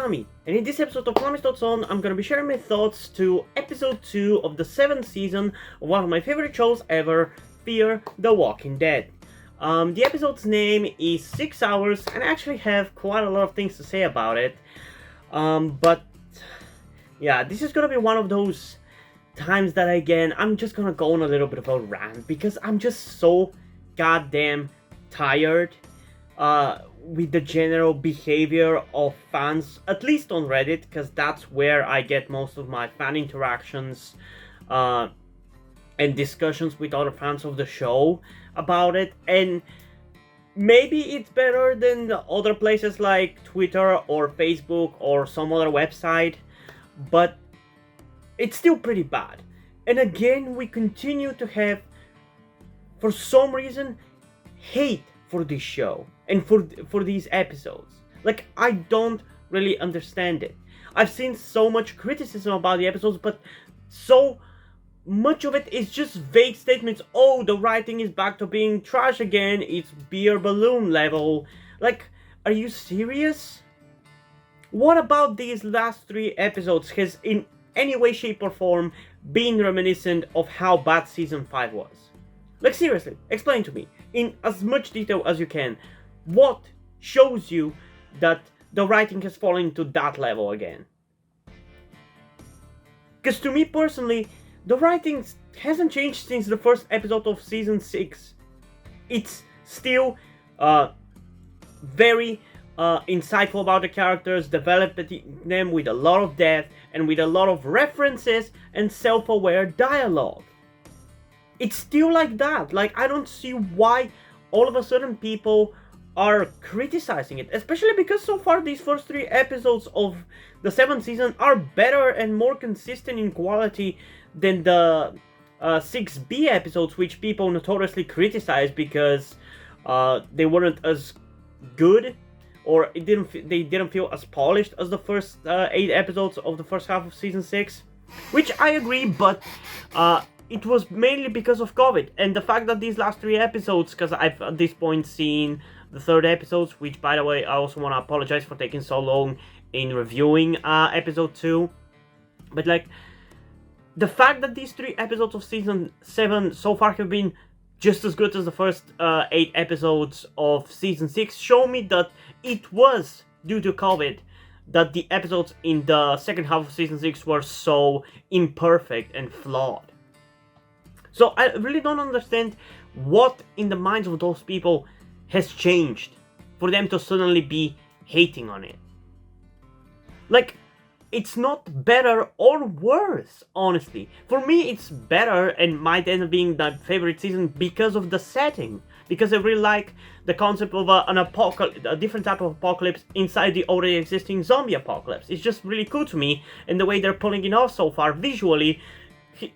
Plami, and in this episode of Plami's Thoughts On, I'm gonna be sharing my thoughts to episode 2 of the 7th season of one of my favorite shows ever, Fear the Walking Dead. The episode's name is 6 Hours, and I actually have quite a lot of things to say about it. But yeah, this is gonna be one of those times that I'm just gonna go on a little bit of a rant because I'm just so goddamn tired with the general behavior of fans, at least on Reddit, because that's where I get most of my fan interactions and discussions with other fans of the show about it. And maybe it's better than other places like Twitter or Facebook or some other website, but it's still pretty bad. And again, we continue to have, for some reason, hate for this show and for these episodes. Like, I don't really understand it. I've seen so much criticism about the episodes, but so much of it is just vague statements. Oh, the writing is back to being trash again. It's beer balloon level. Like, are you serious? What about these last 3 episodes has in any way, shape or form been reminiscent of how bad season 5 was? Like, seriously, explain to me in as much detail as you can what shows you that the writing has fallen to that level again. Because to me personally, the writing hasn't changed since the first episode of season 6. It's still very insightful about the characters, developing them with a lot of depth and with a lot of references and self-aware dialogue. It's still like that. Like, I don't see why all of a sudden people are criticizing it, especially because so far these first 3 episodes of the 7th season are better and more consistent in quality than the 6B episodes, which people notoriously criticize because they weren't as good, or they didn't feel as polished as the first 8 episodes of the first half of season 6, which I agree, but it was mainly because of COVID and the fact that these last 3 episodes, because I've at this point seen the 3rd episodes, which, by the way, I also want to apologize for taking so long in reviewing episode 2, but like, the fact that these 3 episodes of season 7 so far have been just as good as the first 8 episodes of season 6 show me that it was due to COVID that the episodes in the second half of season 6 were so imperfect and flawed. So I really don't understand what in the minds of those people has changed for them to suddenly be hating on it. Like, it's not better or worse, honestly. For me, it's better and might end up being my favorite season because of the setting. Because I really like the concept of an apocalypse, a different type of apocalypse inside the already existing zombie apocalypse. It's just really cool to me, and the way they're pulling it off so far visually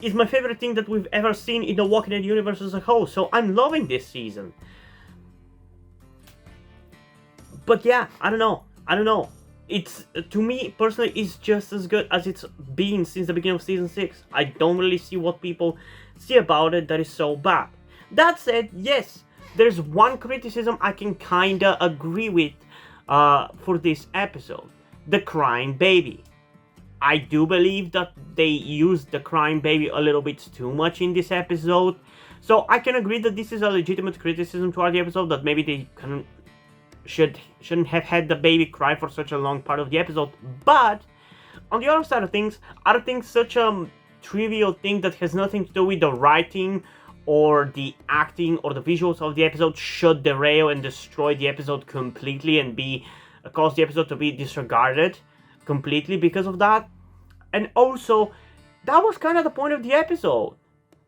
is my favorite thing that we've ever seen in the Walking Dead universe as a whole. So I'm loving this season. But yeah, I don't know. It's, to me personally, it's just as good as it's been since the beginning of season 6. I don't really see what people see about it that is so bad. That said, yes, there's one criticism I can kinda agree with for this episode. The crying baby. I do believe that they used the crying baby a little bit too much in this episode. So I can agree that this is a legitimate criticism toward the episode, that maybe they shouldn't have had the baby cry for such a long part of the episode. But on the other side of things, I don't think such a trivial thing that has nothing to do with the writing or the acting or the visuals of the episode should derail and destroy the episode completely and cause the episode to be disregarded completely because of that. And also, that was kind of the point of the episode,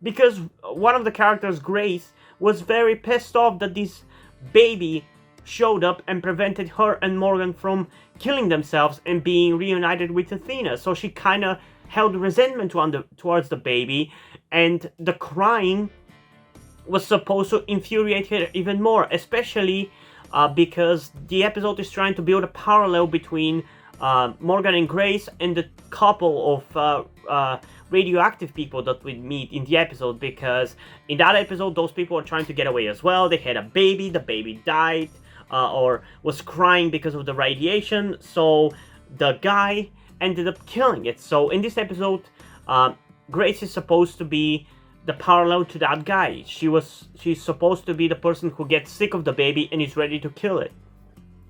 because one of the characters, Grace, was very pissed off that this baby showed up and prevented her and Morgan from killing themselves and being reunited with Athena. So she kind of held resentment towards the baby, and the crying was supposed to infuriate her even more, especially because the episode is trying to build a parallel between Morgan and Grace and the couple of radioactive people that we meet in the episode, because in that episode those people were trying to get away as well. They had a baby, the baby died or was crying because of the radiation, so the guy ended up killing it. So in this episode, Grace is supposed to be the parallel to that guy. She's supposed to be the person who gets sick of the baby and is ready to kill it.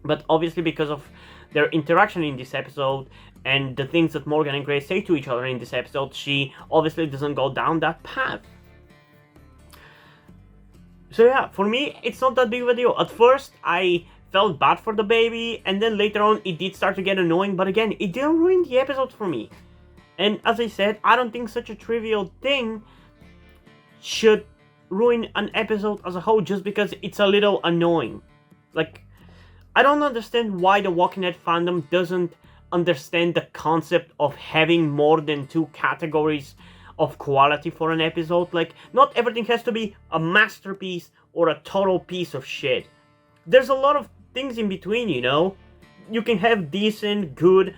But obviously, because of their interaction in this episode and the things that Morgan and Grace say to each other in this episode, she obviously doesn't go down that path. So yeah, for me, it's not that big of a deal. At first, I felt bad for the baby, and then later on, it did start to get annoying, but again, it didn't ruin the episode for me. And as I said, I don't think such a trivial thing should ruin an episode as a whole just because it's a little annoying. Like, I don't understand why the Walking Dead fandom doesn't understand the concept of having more than 2 categories of quality for an episode. Like, not everything has to be a masterpiece or a total piece of shit. There's a lot of things in between, you know? You can have decent, good,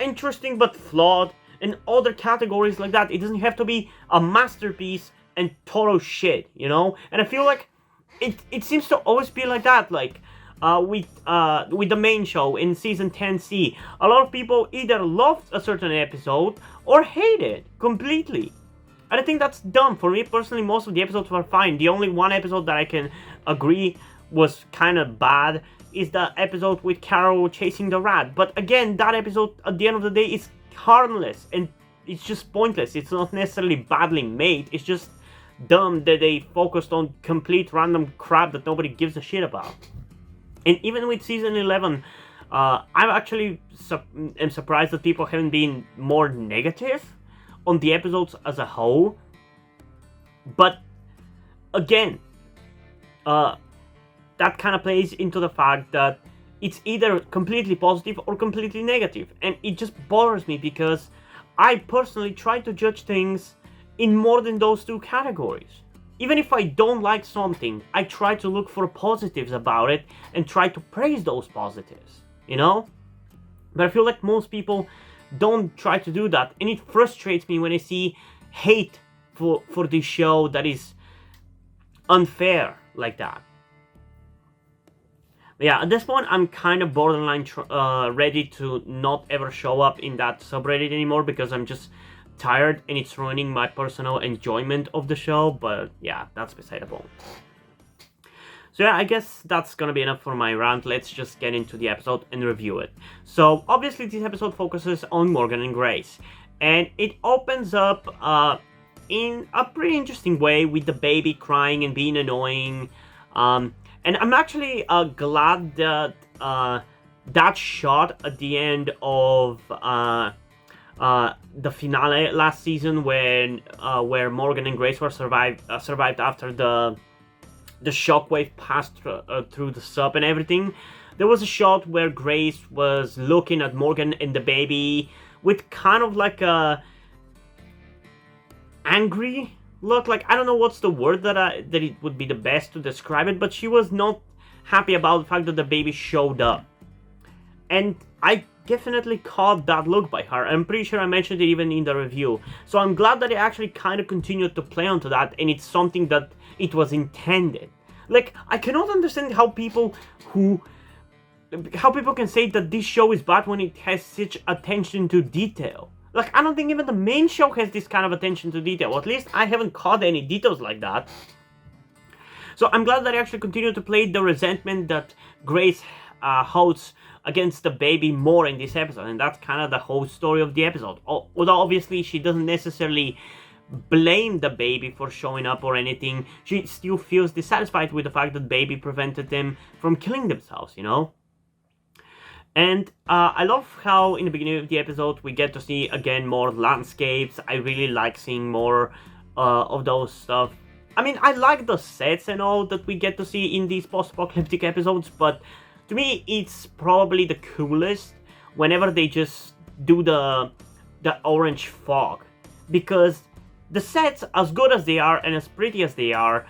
interesting but flawed, and other categories like that. It doesn't have to be a masterpiece and total shit, you know? And I feel like it seems to always be like that. Like, with the main show in season 10C, a lot of people either loved a certain episode or hate it completely. And I think that's dumb. For me personally, most of the episodes were fine. The only one episode that I can agree was kind of bad is the episode with Carol chasing the rat. But again, that episode at the end of the day is harmless and it's just pointless. It's not necessarily badly made. It's just dumb that they focused on complete random crap that nobody gives a shit about. And even with season 11, I'm actually am surprised that people haven't been more negative on the episodes as a whole. But again, that kind of plays into the fact that it's either completely positive or completely negative. And it just bothers me because I personally try to judge things in more than those 2 categories. Even if I don't like something, I try to look for positives about it and try to praise those positives, you know? But I feel like most people don't try to do that, and it frustrates me when I see hate for this show that is unfair like that. But yeah, at this point, I'm kind of borderline ready to not ever show up in that subreddit anymore because I'm just tired and it's ruining my personal enjoyment of the show. But yeah, that's beside the point. So yeah, I guess that's gonna be enough for my rant. Let's just get into the episode and review it. So obviously this episode focuses on Morgan and Grace, and it opens up in a pretty interesting way with the baby crying and being annoying. And I'm actually glad that that shot at the end of the finale last season, when where Morgan and Grace were survived after the shockwave passed through the sub and everything. There was a shot where Grace was looking at Morgan and the baby with kind of like a angry look. Like, I don't know what's the word that it would be the best to describe it, but she was not happy about the fact that the baby showed up. And I definitely caught that look by her. I'm pretty sure I mentioned it even in the review. So I'm glad that it actually kind of continued to play onto that, and it's something that it was intended. Like, I cannot understand how people can say that this show is bad when it has such attention to detail. Like, I don't think even the main show has this kind of attention to detail. Or at least I haven't caught any details like that. So I'm glad that I actually continued to play the resentment that Grace holds against the baby more in this episode. And that's kind of the whole story of the episode. Although obviously she doesn't necessarily blame the baby for showing up or anything. She still feels dissatisfied with the fact that baby prevented them from killing themselves, you know? And I love how in the beginning of the episode we get to see again more landscapes. I really like seeing more of those stuff. I mean, I like the sets and all that we get to see in these post-apocalyptic episodes, but to me it's probably the coolest whenever they just do the orange fog. Because the sets, as good as they are and as pretty as they are,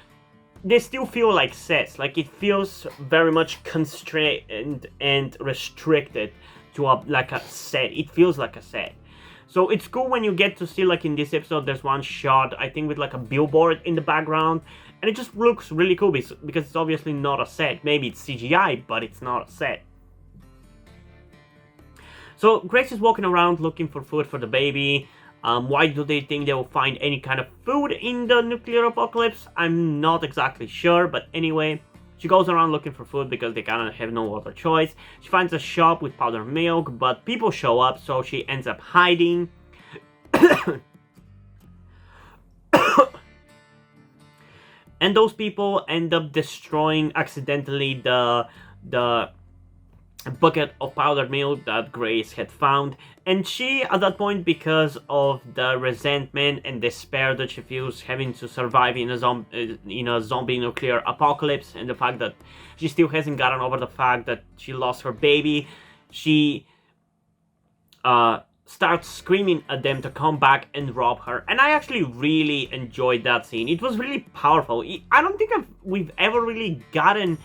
they still feel like sets. Like, it feels very much constrained and restricted to like a set. It feels like a set. So it's cool when you get to see, like in this episode, there's one shot, I think with like a billboard in the background, and it just looks really cool because it's obviously not a set. Maybe it's CGI, but it's not a set. So Grace is walking around looking for food for the baby. Why do they think they will find any kind of food in the nuclear apocalypse? I'm not exactly sure, but anyway, she goes around looking for food because they kind of have no other choice. She finds a shop with powdered milk, but people show up, so she ends up hiding. And those people end up destroying accidentally the bucket of powdered milk that Grace had found, and she, at that point, because of the resentment and despair that she feels having to survive in a zombie nuclear apocalypse, and the fact that she still hasn't gotten over the fact that she lost her baby, she starts screaming at them to come back and rob her. And I actually really enjoyed that scene. It was really powerful. I don't think we've ever really gotten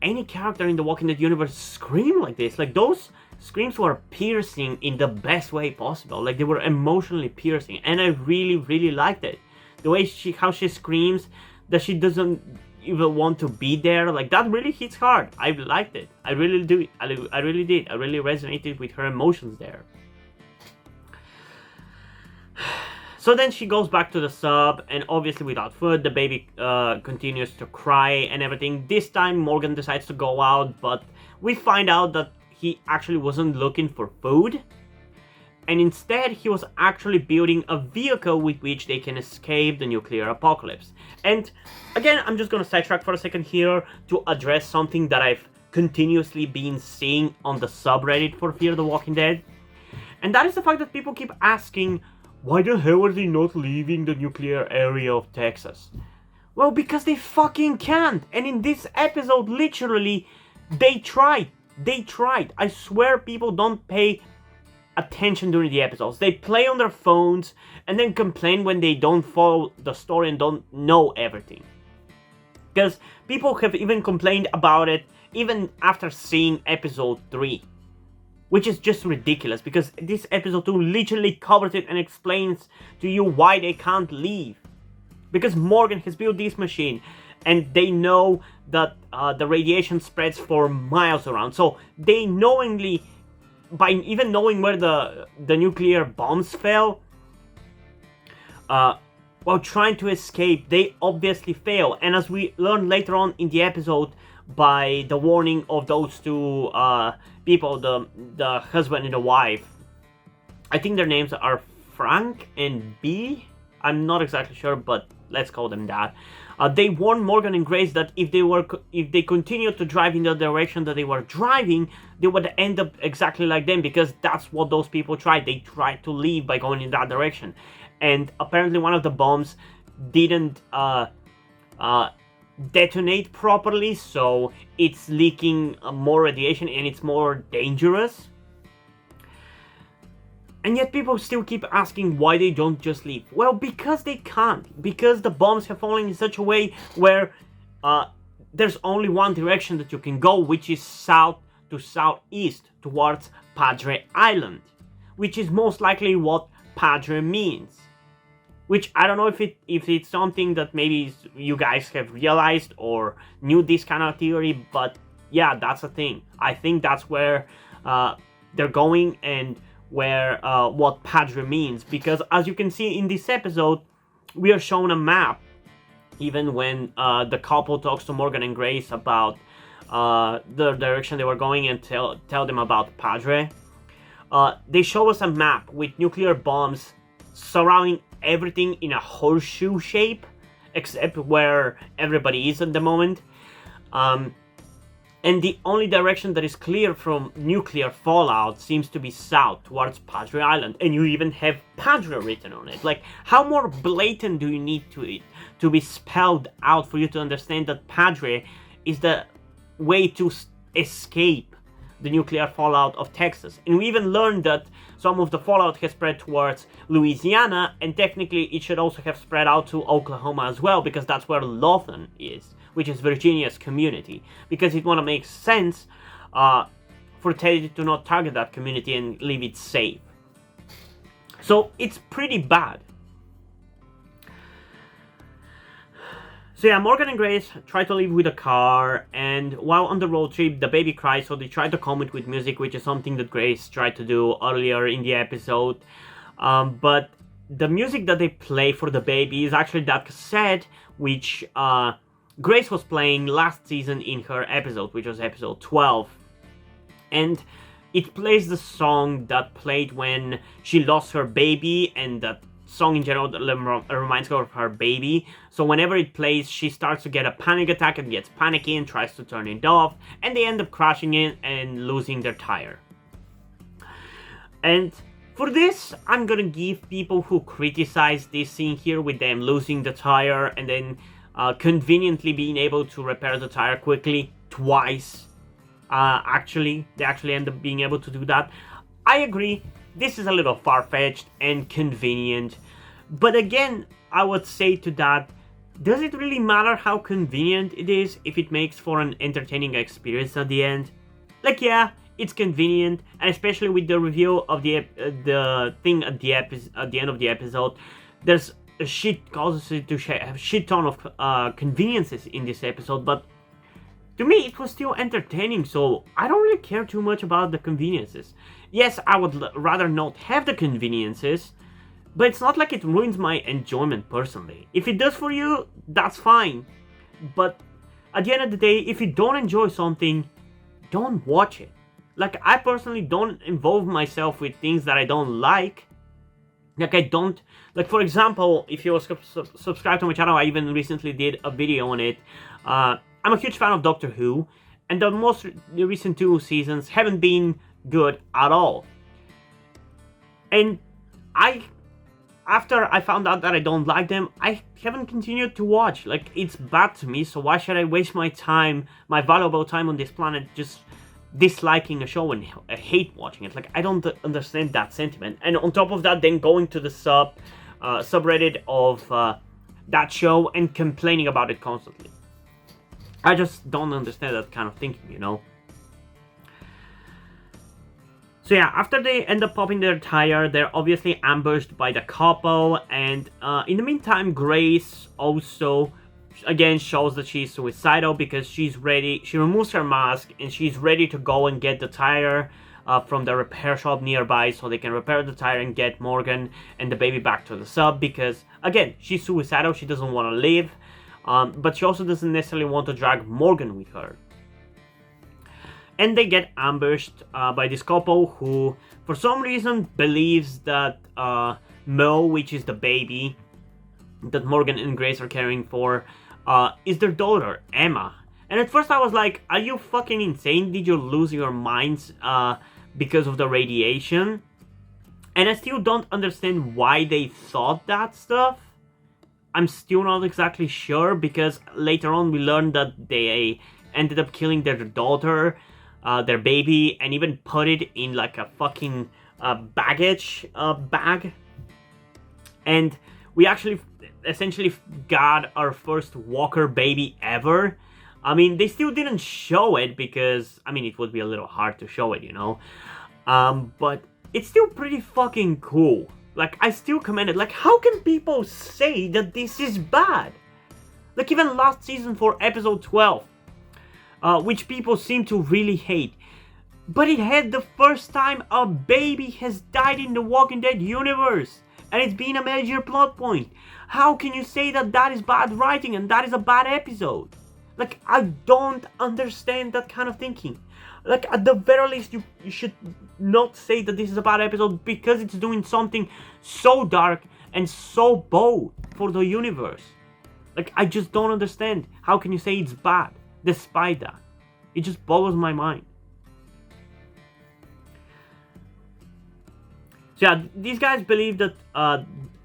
any character in the Walking Dead universe scream like this. Like, those screams were piercing in the best way possible. Like, they were emotionally piercing, and I really, really liked it. The way how she screams that she doesn't even want to be there, like, that really hits hard. I liked it. I really do. I really did. I really resonated with her emotions there. So then she goes back to the sub, and obviously without food, the baby continues to cry and everything. This time Morgan decides to go out, but we find out that he actually wasn't looking for food, and instead he was actually building a vehicle with which they can escape the nuclear apocalypse. And again, I'm just gonna sidetrack for a second here to address something that I've continuously been seeing on the subreddit for Fear the Walking Dead, and that is the fact that people keep asking, why the hell are they not leaving the nuclear area of Texas? Well, because they fucking can't. And in this episode, literally, they tried. They tried. I swear people don't pay attention during the episodes. They play on their phones and then complain when they don't follow the story and don't know everything. Because people have even complained about it even after seeing episode 3. Which is just ridiculous, because this episode 2 literally covers it and explains to you why they can't leave. Because Morgan has built this machine, and they know that the radiation spreads for miles around. So they knowingly, by even knowing where the nuclear bombs fell, while trying to escape, they obviously fail. And as we learn later on in the episode, by the warning of those two people, the husband and the wife, I think their names are Frank and B. I'm not exactly sure, but let's call them that. They warned Morgan and Grace that if they continued to drive in the direction that they were driving, they would end up exactly like them, because that's what those people tried. They tried to leave by going in that direction, and apparently one of the bombs didn't detonate properly, so it's leaking more radiation and it's more dangerous. And yet people still keep asking why they don't just leave. Well, because they can't. Because the bombs have fallen in such a way where there's only one direction that you can go, which is south to southeast towards Padre Island, which is most likely what Padre means. Which I don't know if it's something that maybe you guys have realized or knew this kind of theory, but yeah, that's a thing. I think that's where they're going, and where what Padre means, because as you can see in this episode, we are shown a map. Even when the couple talks to Morgan and Grace about the direction they were going and tell them about Padre, they show us a map with nuclear bombs surrounding everything in a horseshoe shape, except where everybody is at the moment. And the only direction that is clear from nuclear fallout seems to be south towards Padre Island, and you even have Padre written on it. Like, how more blatant do you need to be spelled out for you to understand that Padre is the way to escape the nuclear fallout of Texas? And we even learned that some of the fallout has spread towards Louisiana, and technically it should also have spread out to Oklahoma as well, because that's where Laughlin is, which is Virginia's community, because it want to make sense for Teddy to not target that community and leave it safe. So it's pretty bad. So yeah, Morgan and Grace try to leave with a car, and while on the road trip, the baby cries, so they try to calm it with music, which is something that Grace tried to do earlier in the episode. But the music that they play for the baby is actually that cassette which Grace was playing last season in her episode, which was episode 12. And it plays the song that played when she lost her baby, and that song in general reminds her of her baby. So whenever it plays, she starts to get a panic attack and gets panicky and tries to turn it off, and they end up crashing it and losing their tire. And for this, I'm gonna give people who criticize this scene here with them losing the tire and then conveniently being able to repair the tire quickly twice. They actually end up being able to do that. I agree, this is a little far-fetched and convenient, but again, I would say to that, does it really matter how convenient it is if it makes for an entertaining experience at the end? Like, yeah, it's convenient, and especially with the review of the thing at the end of the episode, there's a shit causes it to have a shit ton of conveniences in this episode, but to me, it was still entertaining, so I don't really care too much about the conveniences. Yes, I would rather not have the conveniences, but it's not like it ruins my enjoyment personally. If it does for you, that's fine. But at the end of the day, if you don't enjoy something, don't watch it. Like, I personally don't involve myself with things that I don't like. Like, I don't... Like, for example, if you're subscribed to my channel, I even recently did a video on it. I'm a huge fan of Doctor Who, and the recent 2 seasons haven't been good at all. And after I found out that I don't like them, I haven't continued to watch. Like, it's bad to me, so why should I waste my time, my valuable time on this planet, just disliking a show and hate watching it? Like, I don't understand that sentiment. And on top of that, then going to the subreddit of that show and complaining about it constantly. I just don't understand that kind of thinking, you know? So yeah, after they end up popping their tire, they're obviously ambushed by the couple, and in the meantime, Grace also, again, shows that she's suicidal because she's ready, she removes her mask, and she's ready to go and get the tire from the repair shop nearby so they can repair the tire and get Morgan and the baby back to the sub because, again, she's suicidal, she doesn't want to live. But she also doesn't necessarily want to drag Morgan with her. And they get ambushed by this couple who, for some reason, believes that Mo, which is the baby that Morgan and Grace are caring for, is their daughter, Emma. And at first I was like, are you fucking insane? Did you lose your minds because of the radiation? And I still don't understand why they thought that stuff. I'm still not exactly sure, because later on we learned that they ended up killing their daughter, their baby, and even put it in like a fucking baggage bag. And we actually essentially got our first Walker baby ever. I mean, they still didn't show it because, I mean, it would be a little hard to show it, you know? But it's still pretty fucking cool. Like, I still commend it. Like, how can people say that this is bad? Like, even last season for episode 12, which people seem to really hate. But it had the first time a baby has died in the Walking Dead universe. And it's been a major plot point. How can you say that that is bad writing and that is a bad episode? Like, I don't understand that kind of thinking. Like, at the very least, you should not say that this is a bad episode because it's doing something so dark and so bold for the universe. Like, I just don't understand. How can you say it's bad despite that? It just boggles my mind. So yeah, these guys believe that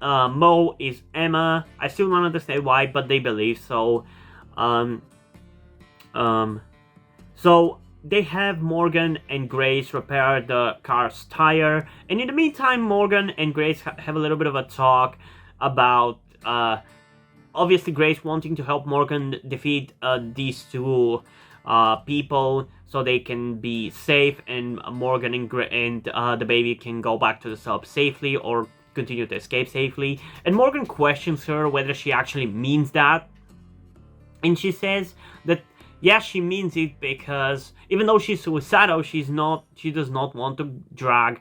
Mo is Emma. I still don't understand why, but they believe so. So they have Morgan and Grace repair the car's tire, and in the meantime, Morgan and Grace have a little bit of a talk about obviously Grace wanting to help Morgan defeat these two people so they can be safe, and Morgan and the baby can go back to the sub safely or continue to escape safely. And Morgan questions her whether she actually means that. And she says that yes, she means it, because even though she's suicidal, she does not want to drag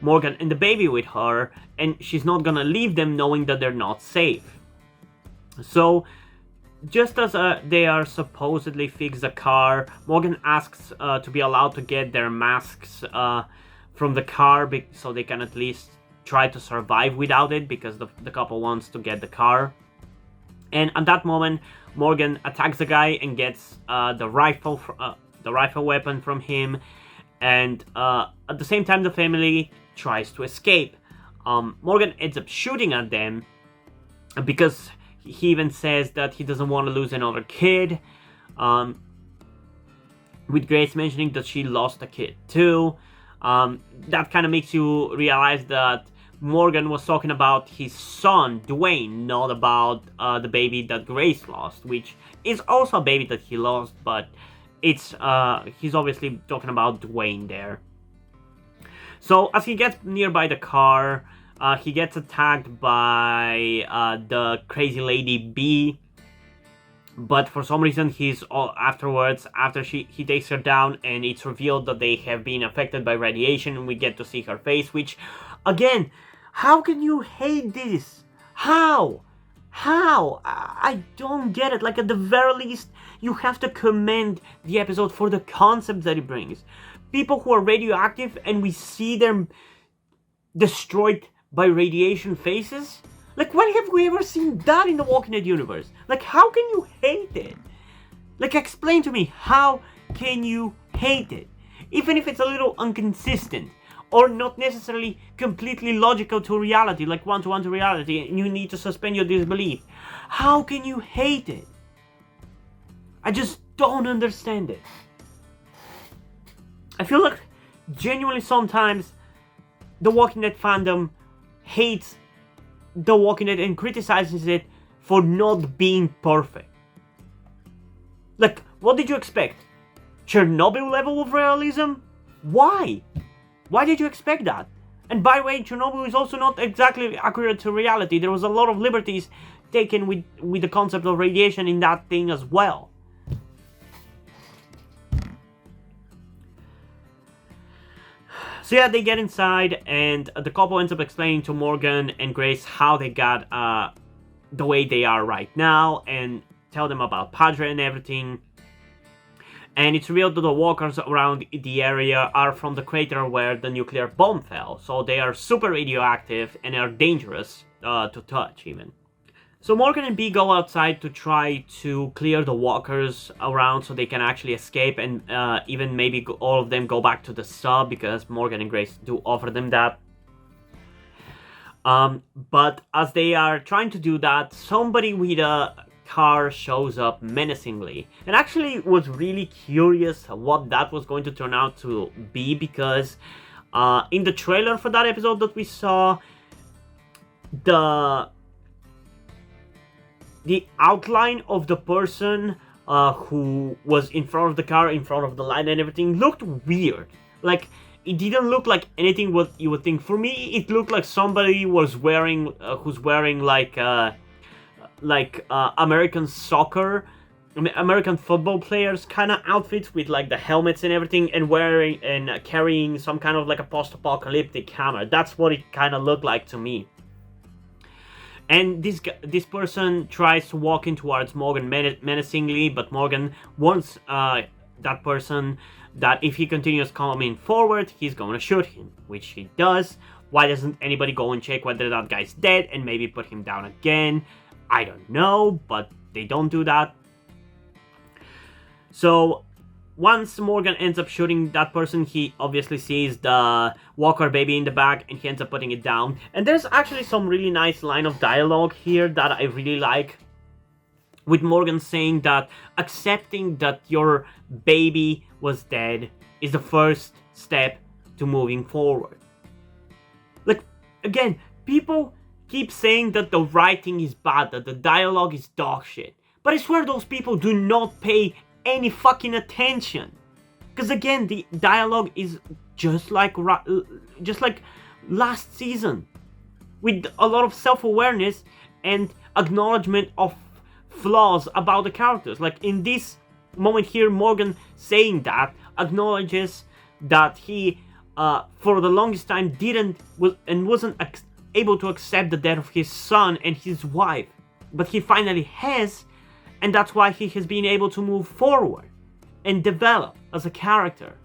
Morgan and the baby with her, and she's not gonna leave them knowing that they're not safe. So just as they are supposedly fix the car, Morgan asks to be allowed to get their masks from the car, so they can at least try to survive without it, because the couple wants to get the car. And at that moment, Morgan attacks the guy and gets the rifle weapon from him. And at the same time, the family tries to escape. Morgan ends up shooting at them because he even says that he doesn't want to lose another kid. With Grace mentioning that she lost a kid too. That kind of makes you realize that Morgan was talking about his son, Dwayne, not about the baby that Grace lost, which is also a baby that he lost, but he's obviously talking about Dwayne there. So as he gets nearby the car, he gets attacked by the crazy lady B, but for some reason after he takes her down, and it's revealed that they have been affected by radiation, and we get to see her face, which, again, how can you hate this? How? I don't get it. Like, at the very least, you have to commend the episode for the concept that it brings. People who are radioactive and we see them destroyed by radiation faces? Like, when have we ever seen that in the Walking Dead universe? Like, how can you hate it? Like, explain to me, how can you hate it? Even if it's a little inconsistent, or not necessarily completely logical to reality, like one-to-one to reality, and you need to suspend your disbelief. How can you hate it? I just don't understand it. I feel like genuinely sometimes the Walking Dead fandom hates The Walking Dead and criticizes it for not being perfect. Like, what did you expect? Chernobyl level of realism? Why? Why did you expect that? And by the way, Chernobyl is also not exactly accurate to reality. There was a lot of liberties taken with the concept of radiation in that thing as well. So yeah, they get inside, and the couple ends up explaining to Morgan and Grace how they got the way they are right now, and tell them about Padre and everything. And it's revealed that the walkers around the area are from the crater where the nuclear bomb fell, so they are super radioactive and are dangerous to touch even. So Morgan and B go outside to try to clear the walkers around so they can actually escape, and even maybe all of them go back to the sub, because Morgan and Grace do offer them that. But as they are trying to do that, somebody with a car shows up menacingly, and actually was really curious what that was going to turn out to be, because in the trailer for that episode that we saw, the outline of the person who was in front of the car, in front of the light and everything, looked weird. Like, it didn't look like anything what you would think. For me, it looked like somebody was wearing who's wearing like American soccer, American football players kind of outfits with like the helmets and everything, and wearing and carrying some kind of like a post-apocalyptic hammer. That's what it kind of looked like to me. And this person tries to walk in towards Morgan menacingly, but Morgan warns that person that if he continues coming forward, he's going to shoot him, which he does. Why doesn't anybody go and check whether that guy's dead and maybe put him down again? I don't know, but they don't do that. So once Morgan ends up shooting that person, he obviously sees the walker baby in the back, and he ends up putting it down. And there's actually some really nice line of dialogue here that I really like, with Morgan saying that accepting that your baby was dead is the first step to moving forward. Like, again, people keep saying that the writing is bad, that the dialogue is dog shit. But I swear those people do not pay any fucking attention. Because again, the dialogue is just like last season, with a lot of self-awareness and acknowledgement of flaws about the characters. Like in this moment here, Morgan saying that acknowledges that he for the longest time wasn't able to accept the death of his son and his wife, but he finally has, and that's why he has been able to move forward and develop as a character.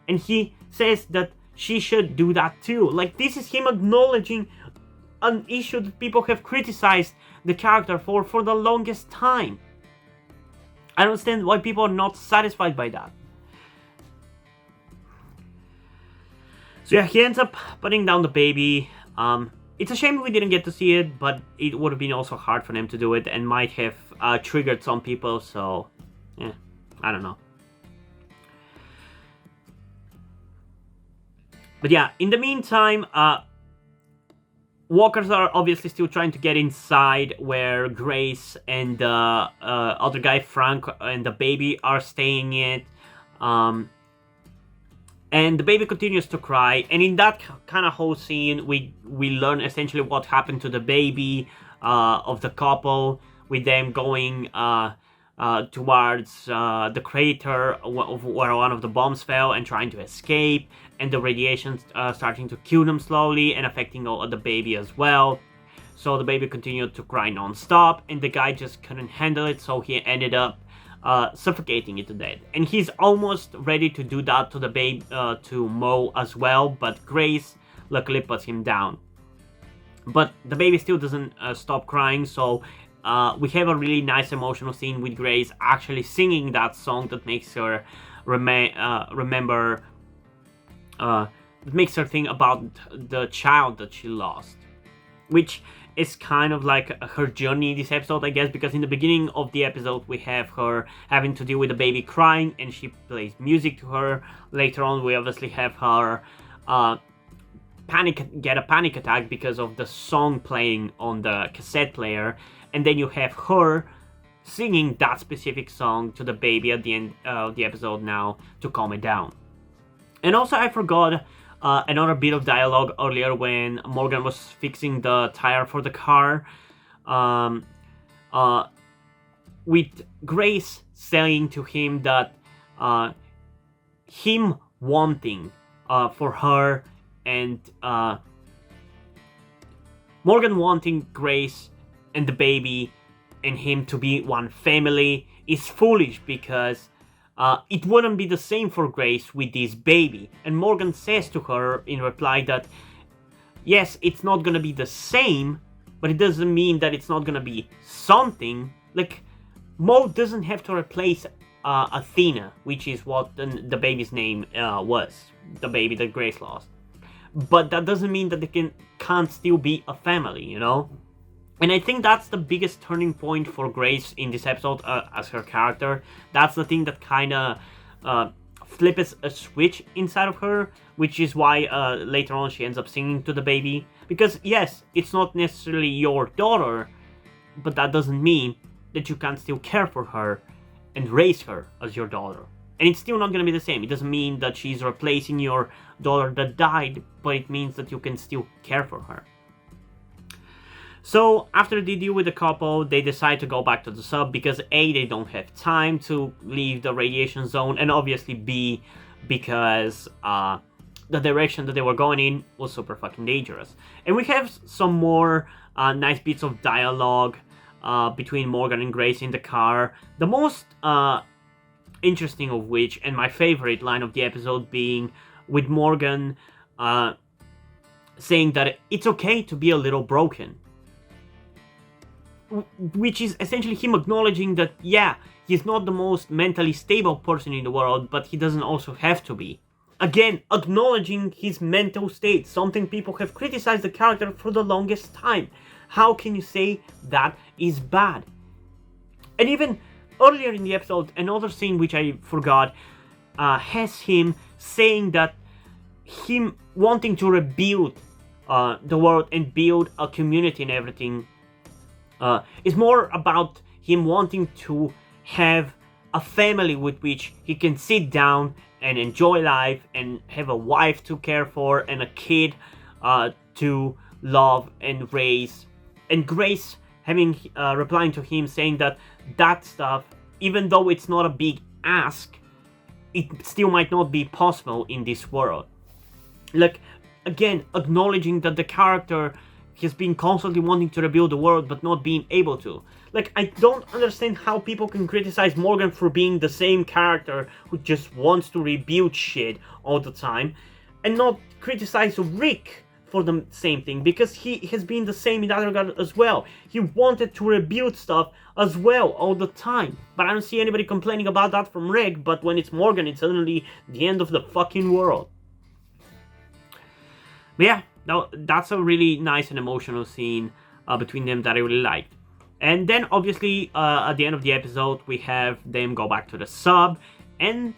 And he says that she should do that too. Like, this is him acknowledging an issue that people have criticized the character for the longest time. I don't understand why people are not satisfied by that. So yeah, he ends up putting down the baby. It's a shame we didn't get to see it, but it would have been also hard for them to do it and might have triggered some people, so yeah, I don't know. But yeah, in the meantime, walkers are obviously still trying to get inside where Grace and the other guy, Frank, and the baby are staying it. And the baby continues to cry, and in that kind of whole scene, we learn essentially what happened to the baby of the couple, with them going towards the crater where one of the bombs fell and trying to escape, and the radiation starting to kill them slowly and affecting the baby as well. So the baby continued to cry non-stop, and the guy just couldn't handle it, so he ended up suffocating it to death. And he's almost ready to do that to the baby, to Mo as well, but Grace luckily puts him down. But the baby still doesn't stop crying, so we have a really nice emotional scene with Grace actually singing that song that makes her remember, that makes her think about the child that she lost, which is kind of like her journey in this episode, I guess, because in the beginning of the episode we have her having to deal with the baby crying and she plays music to her. Later on we obviously have her get a panic attack because of the song playing on the cassette player, and then you have her singing that specific song to the baby at the end of the episode now to calm it down. And also I forgot another bit of dialogue earlier when Morgan was fixing the tire for the car, with Grace saying to him that him wanting for her and Morgan wanting Grace and the baby and him to be one family is foolish, because it wouldn't be the same for Grace with this baby. And Morgan says to her in reply that yes, it's not gonna be the same, but it doesn't mean that it's not gonna be something. Like, Mo doesn't have to replace Athena, which is what the baby's name was, the baby that Grace lost. But that doesn't mean that they can't still be a family, you know? And I think that's the biggest turning point for Grace in this episode as her character. That's the thing that kind of flips a switch inside of her, which is why later on she ends up singing to the baby. Because yes, it's not necessarily your daughter, but that doesn't mean that you can't still care for her and raise her as your daughter. And it's still not going to be the same. It doesn't mean that she's replacing your daughter that died, but it means that you can still care for her. So after they deal with the couple, they decide to go back to the sub because A, they don't have time to leave the radiation zone, and obviously B, because the direction that they were going in was super fucking dangerous. And we have some more nice bits of dialogue between Morgan and Grace in the car. The most interesting of which, and my favorite line of the episode, being with Morgan saying that it's okay to be a little broken. Which is essentially him acknowledging that, yeah, he's not the most mentally stable person in the world, but he doesn't also have to be. Again, acknowledging his mental state, something people have criticized the character for the longest time. How can you say that is bad? And even earlier in the episode, another scene which I forgot, has him saying that him wanting to rebuild the world and build a community and everything is more about him wanting to have a family with which he can sit down and enjoy life and have a wife to care for and a kid to love and raise. And Grace replying to him saying that stuff, even though it's not a big ask, it still might not be possible in this world. Like, again, acknowledging that the character has been constantly wanting to rebuild the world but not being able to. Like, I don't understand how people can criticize Morgan for being the same character who just wants to rebuild shit all the time, and not criticize Rick for the same thing, because he has been the same in that regard as well. He wanted to rebuild stuff as well all the time. But I don't see anybody complaining about that from Rick, but when it's Morgan, it's suddenly the end of the fucking world. But yeah, that's a really nice and emotional scene between them that I really liked. And then obviously at the end of the episode we have them go back to the sub, and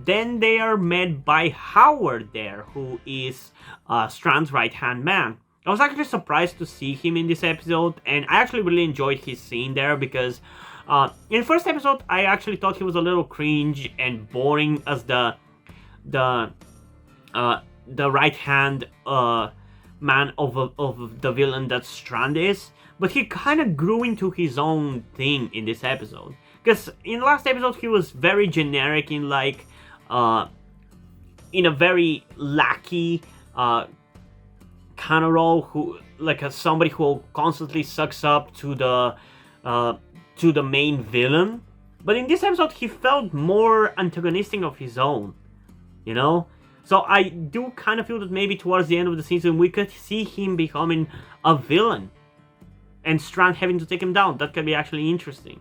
then they are met by Howard there, who is Strand's right-hand man. I was actually surprised to see him in this episode, and I actually really enjoyed his scene there, because in the first episode I actually thought he was a little cringe and boring as the right-hand man of the villain that Strand is. But he kind of grew into his own thing in this episode. Because in the last episode he was very generic in like, in a very lackey kind of role, who like somebody who constantly sucks up to the main villain. But in this episode he felt more antagonistic of his own, you know? So I do kind of feel that maybe towards the end of the season we could see him becoming a villain, and Strand having to take him down. That could be actually interesting.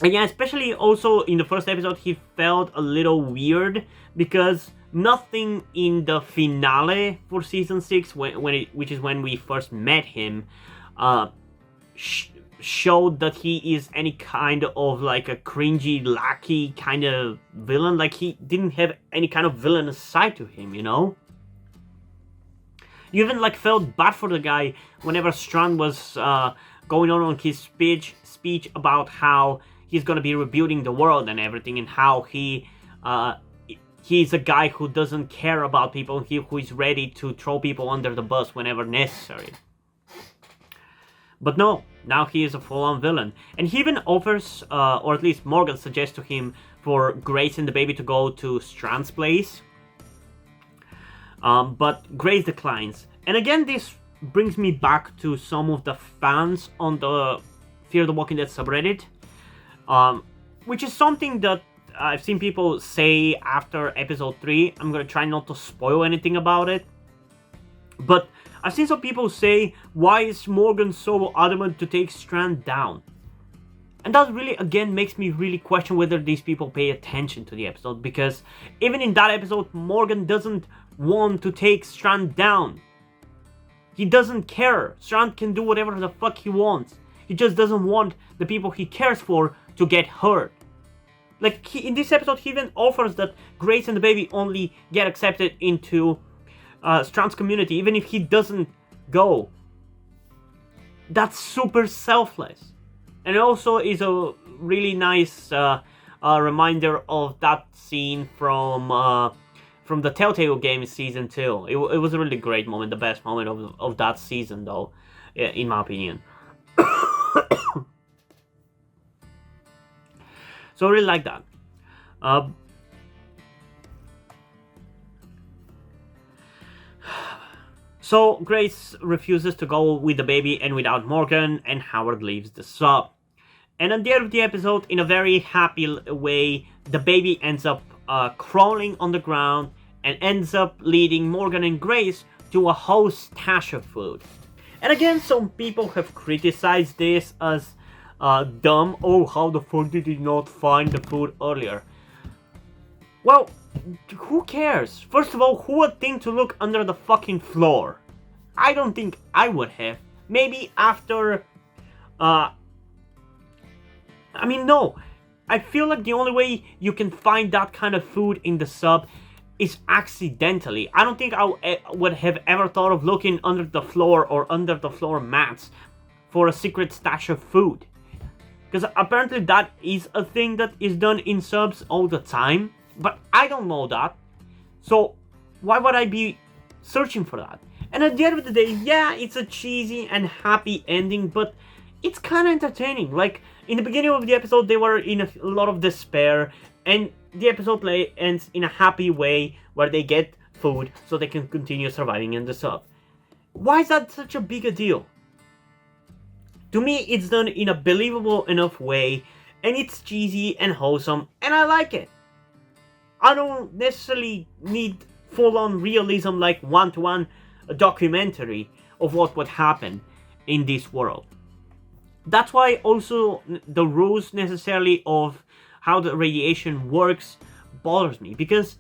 And yeah, especially also in the first episode he felt a little weird, because nothing in the finale for season 6, which is when we first met him, showed that he is any kind of like a cringy, lackey kind of villain. Like, he didn't have any kind of villainous side to him, you know? You even like felt bad for the guy whenever Strand was going on his speech about how he's gonna be rebuilding the world and everything, and how he's a guy who doesn't care about people, who is ready to throw people under the bus whenever necessary. But no, now he is a full-on villain. And he even offers, or at least Morgan suggests to him, for Grace and the baby to go to Strand's place. But Grace declines. And again, this brings me back to some of the fans on the Fear the Walking Dead subreddit. Which is something that I've seen people say after episode 3. I'm gonna try not to spoil anything about it. But I've seen some people say, why is Morgan so adamant to take Strand down? And that really, again, makes me really question whether these people pay attention to the episode. Because even in that episode, Morgan doesn't want to take Strand down. He doesn't care. Strand can do whatever the fuck he wants. He just doesn't want the people he cares for to get hurt. Like, in this episode, he even offers that Grace and the baby only get accepted into Strand's community, even if he doesn't go. That's super selfless. And it also is a really nice reminder of that scene from the Telltale Games season 2. It was a really great moment, the best moment of that season, though, in my opinion. So I really like that. So Grace refuses to go with the baby and without Morgan, and Howard leaves the sub. And at the end of the episode, in a very happy way, the baby ends up crawling on the ground and ends up leading Morgan and Grace to a whole stash of food. And again, some people have criticized this as dumb. Oh, how the fuck did he not find the food earlier? Well, who cares? First of all, who would think to look under the fucking floor? I don't think I would have. Maybe after... no. I feel like the only way you can find that kind of food in the sub is accidentally. I don't think I would have ever thought of looking under the floor or under the floor mats for a secret stash of food. Because apparently that is a thing that is done in subs all the time. But I don't know that. So why would I be searching for that? And at the end of the day, yeah, it's a cheesy and happy ending, but it's kind of entertaining. Like, in the beginning of the episode, they were in a lot of despair, and the episode ends in a happy way where they get food so they can continue surviving in the sub. Why is that such a big a deal? To me, it's done in a believable enough way, and it's cheesy and wholesome, and I like it. I don't necessarily need full-on realism like one-to-one documentary of what would happen in this world. That's why also the rules necessarily of how the radiation works bothers me, because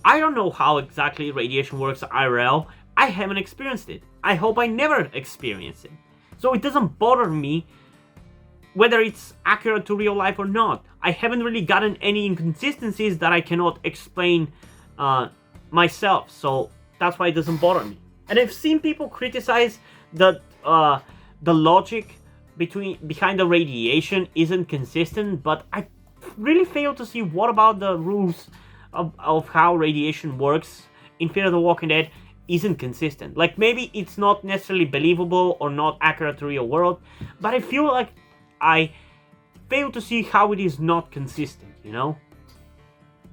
I don't know how exactly radiation works IRL. I haven't experienced it. I hope I never experience it. So it doesn't bother me whether it's accurate to real life or not. I haven't really gotten any inconsistencies that I cannot explain myself, so that's why it doesn't bother me. And I've seen people criticize that the logic behind the radiation isn't consistent, but I really fail to see what about the rules of how radiation works in Fear the Walking Dead isn't consistent. Like, maybe it's not necessarily believable or not accurate to real world, but I feel like I fail to see how it is not consistent, you know?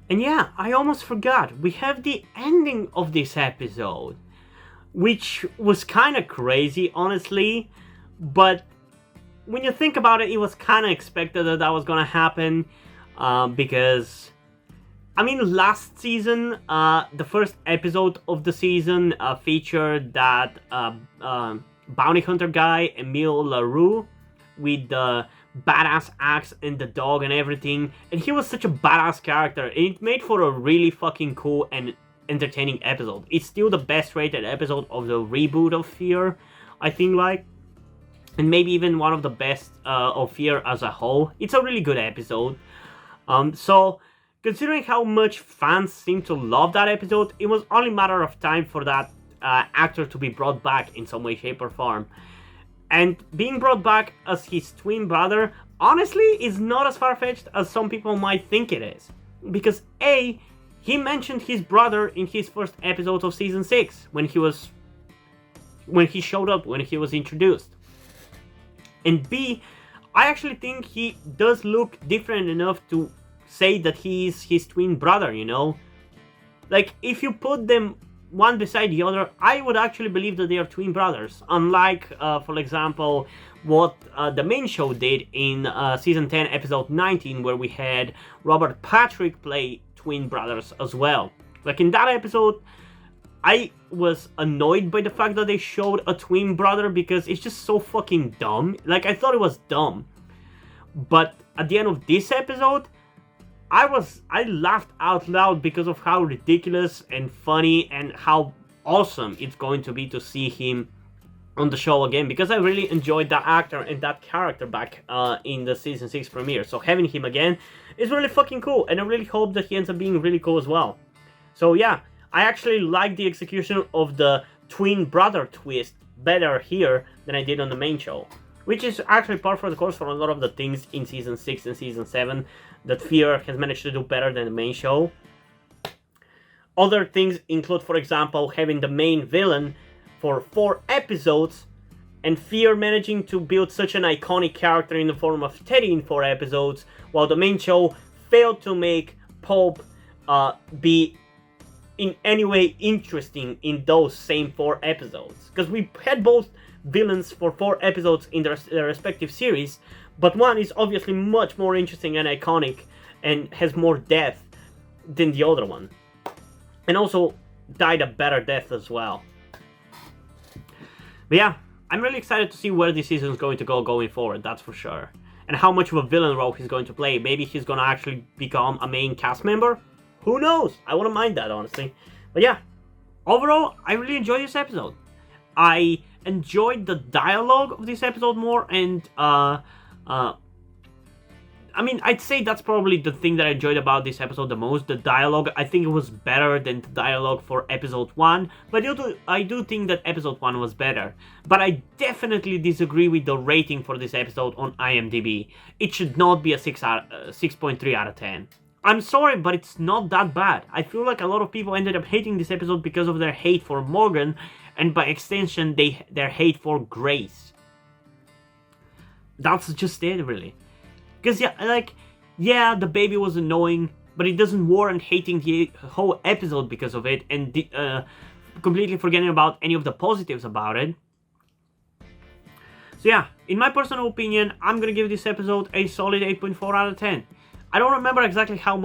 And yeah, I almost forgot, we have the ending of this episode, which was kind of crazy, honestly, but when you think about it, it was kind of expected that that was gonna happen, because, I mean, last season, the first episode of the season featured that bounty hunter guy, Emile LaRue, with the badass axe and the dog and everything, and he was such a badass character, and it made for a really fucking cool and entertaining episode. It's still the best rated episode of the reboot of Fear, I think, like, and maybe even one of the best of Fear as a whole. It's a really good episode. So, considering how much fans seem to love that episode, it was only a matter of time for that actor to be brought back in some way, shape, or form. And being brought back as his twin brother, honestly, is not as far-fetched as some people might think it is. Because A, he mentioned his brother in his first episode of Season 6, when he showed up, when he was introduced. And B, I actually think he does look different enough to say that he is his twin brother, you know? Like, if you put them one beside the other, I would actually believe that they are twin brothers. Unlike, for example, what the main show did in Season 10, Episode 19, where we had Robert Patrick play twin brothers as well. Like, in that episode, I was annoyed by the fact that they showed a twin brother because it's just so fucking dumb. Like, I thought it was dumb. But at the end of this episode, I laughed out loud because of how ridiculous and funny and how awesome it's going to be to see him on the show again, because I really enjoyed that actor and that character back in the Season 6 premiere. So having him again is really fucking cool, and I really hope that he ends up being really cool as well. So yeah, I actually like the execution of the twin brother twist better here than I did on the main show, which is actually par for the course for a lot of the things in Season 6 and Season 7 that Fear has managed to do better than the main show. Other things include, for example, having the main villain for 4 episodes, and Fear managing to build such an iconic character in the form of Teddy in 4 episodes, while the main show failed to make Pope be in any way interesting in those same 4 episodes. Because we had both villains for 4 episodes in their respective series, but one is obviously much more interesting and iconic and has more depth than the other one. And also died a better death as well. But yeah, I'm really excited to see where this season is going to go going forward, that's for sure. And how much of a villain role he's going to play. Maybe he's going to actually become a main cast member? Who knows? I wouldn't mind that, honestly. But yeah, overall, I really enjoyed this episode. I enjoyed the dialogue of this episode more, and I mean, I'd say that's probably the thing that I enjoyed about this episode the most. The dialogue, I think it was better than the dialogue for episode 1, but I do think that episode 1 was better. But I definitely disagree with the rating for this episode on IMDb. It should not be a 6.3 out of 10. I'm sorry, but it's not that bad. I feel like a lot of people ended up hating this episode because of their hate for Morgan, and by extension, their hate for Grace. That's just it, really. Because, yeah, the baby was annoying, but it doesn't warrant hating the whole episode because of it, and completely forgetting about any of the positives about it. So yeah, in my personal opinion, I'm gonna give this episode a solid 8.4 out of 10. I don't remember exactly how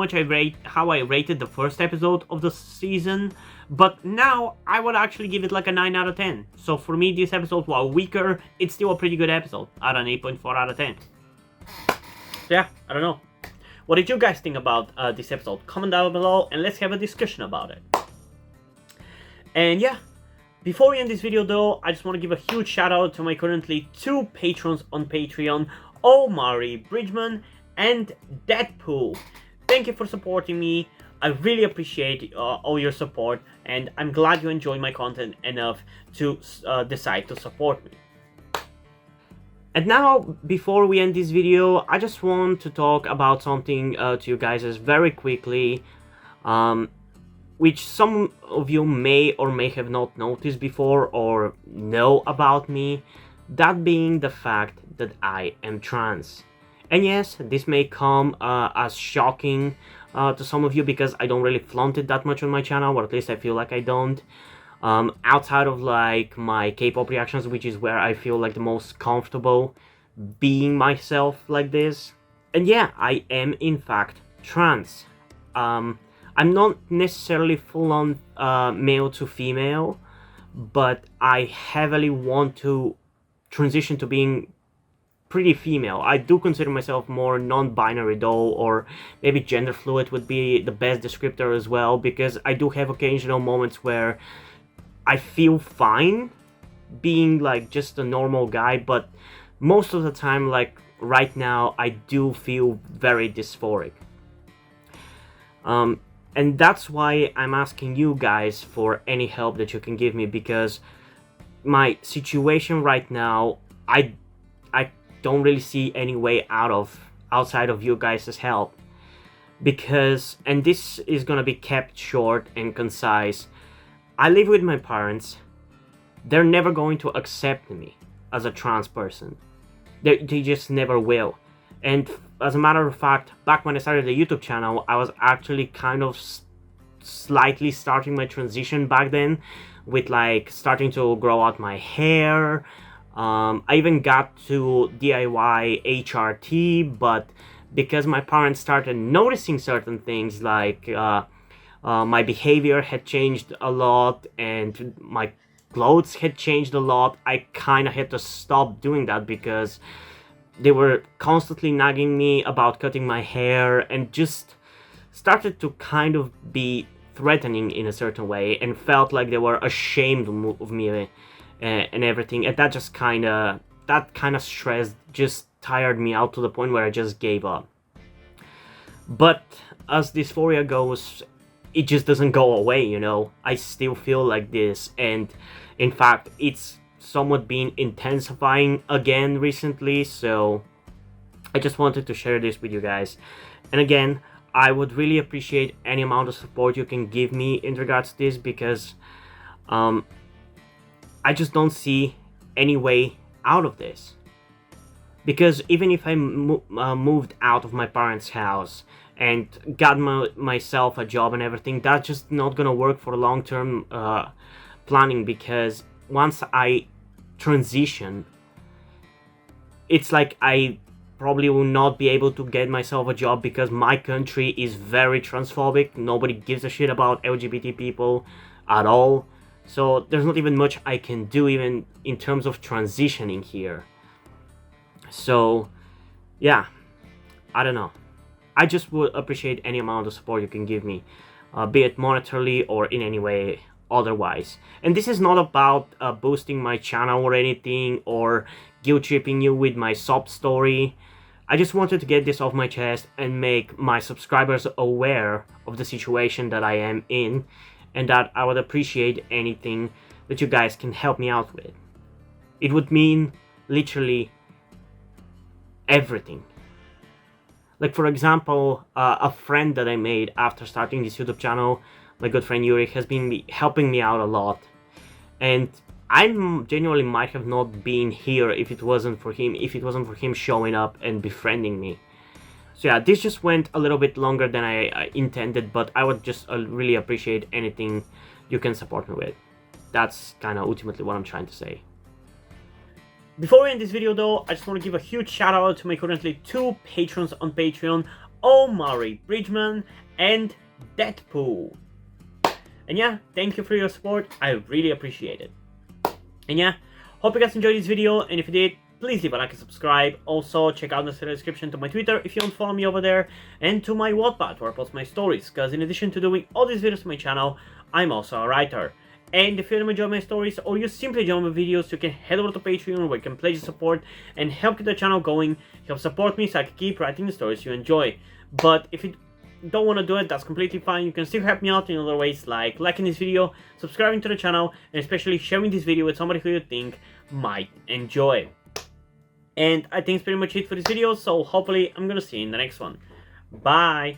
I rated the first episode of the season, but now I would actually give it like a 9 out of 10. So for me, this episode, while weaker, it's still a pretty good episode at an 8.4 out of 10. So yeah, I don't know. What did you guys think about this episode? Comment down below and let's have a discussion about it. And yeah, before we end this video though, I just want to give a huge shout out to my currently 2 patrons on Patreon, Omari Bridgman and Deadpool. Thank you for supporting me. I really appreciate all your support, and I'm glad you enjoy my content enough to decide to support me. And now, before we end this video, I just want to talk about something to you guys very quickly, which some of you may or may have not noticed before or know about me, that being the fact that I am trans. And yes, this may come as shocking to some of you because I don't really flaunt it that much on my channel, or at least I feel like I don't. Outside of like my K-pop reactions, which is where I feel like the most comfortable being myself like this. And yeah, I am in fact trans. I'm not necessarily full-on male to female, but I heavily want to transition to being pretty female. I do consider myself more non-binary though, or maybe gender fluid would be the best descriptor as well, because I do have occasional moments where I feel fine being like just a normal guy, but most of the time, like right now, I do feel very dysphoric. And that's why I'm asking you guys for any help that you can give me, because my situation right now, I don't really see any way outside of you guys' help. Because, and this is gonna be kept short and concise, I live with my parents. They're never going to accept me as a trans person. They just never will. And as a matter of fact, back when I started the YouTube channel, I was actually kind of slightly starting my transition back then, with like starting to grow out my hair. I even got to DIY HRT, but because my parents started noticing certain things, like my behavior had changed a lot and my clothes had changed a lot, I kind of had to stop doing that because they were constantly nagging me about cutting my hair and just started to kind of be threatening in a certain way, and felt like they were ashamed of me and everything, and that kind of stress just tired me out to the point where I just gave up. But as dysphoria goes, it just doesn't go away, you know. I still feel like this, and in fact it's somewhat been intensifying again recently, so I just wanted to share this with you guys. And again, I would really appreciate any amount of support you can give me in regards to this, because I just don't see any way out of this. Because even if I moved out of my parents' house and got myself a job and everything, that's just not gonna work for long-term planning, because once I transition, it's like I probably will not be able to get myself a job, because my country is very transphobic. Nobody gives a shit about LGBT people at all. So there's not even much I can do even in terms of transitioning here. So yeah, I don't know. I just would appreciate any amount of support you can give me, be it monetarily or in any way otherwise. And this is not about boosting my channel or anything, or guilt tripping you with my sob story. I just wanted to get this off my chest and make my subscribers aware of the situation that I am in, and that I would appreciate anything that you guys can help me out with. It would mean literally everything. Like, for example, a friend that I made after starting this YouTube channel, my good friend Yuri, has been helping me out a lot. And I genuinely might have not been here if it wasn't for him showing up and befriending me. So yeah, this just went a little bit longer than I intended, but I would just really appreciate anything you can support me with. That's kind of ultimately what I'm trying to say. Before we end this video though, I just want to give a huge shout out to my currently 2 patrons on Patreon, Omari Bridgman and Deadpool. And yeah, thank you for your support, I really appreciate it. And yeah, hope you guys enjoyed this video, and if you did, please leave a like and subscribe. Also, check out the description to my Twitter if you don't follow me over there, and to my Wattpad where I post my stories, because in addition to doing all these videos on my channel, I'm also a writer. And if you enjoy my stories, or you simply enjoy my videos, you can head over to Patreon where you can pledge your support and help get the channel going, help support me so I can keep writing the stories you enjoy. But if you don't want to do it, that's completely fine. You can still help me out in other ways, like liking this video, subscribing to the channel, and especially sharing this video with somebody who you think might enjoy. And I think that's pretty much it for this video, so hopefully I'm gonna see you in the next one. Bye!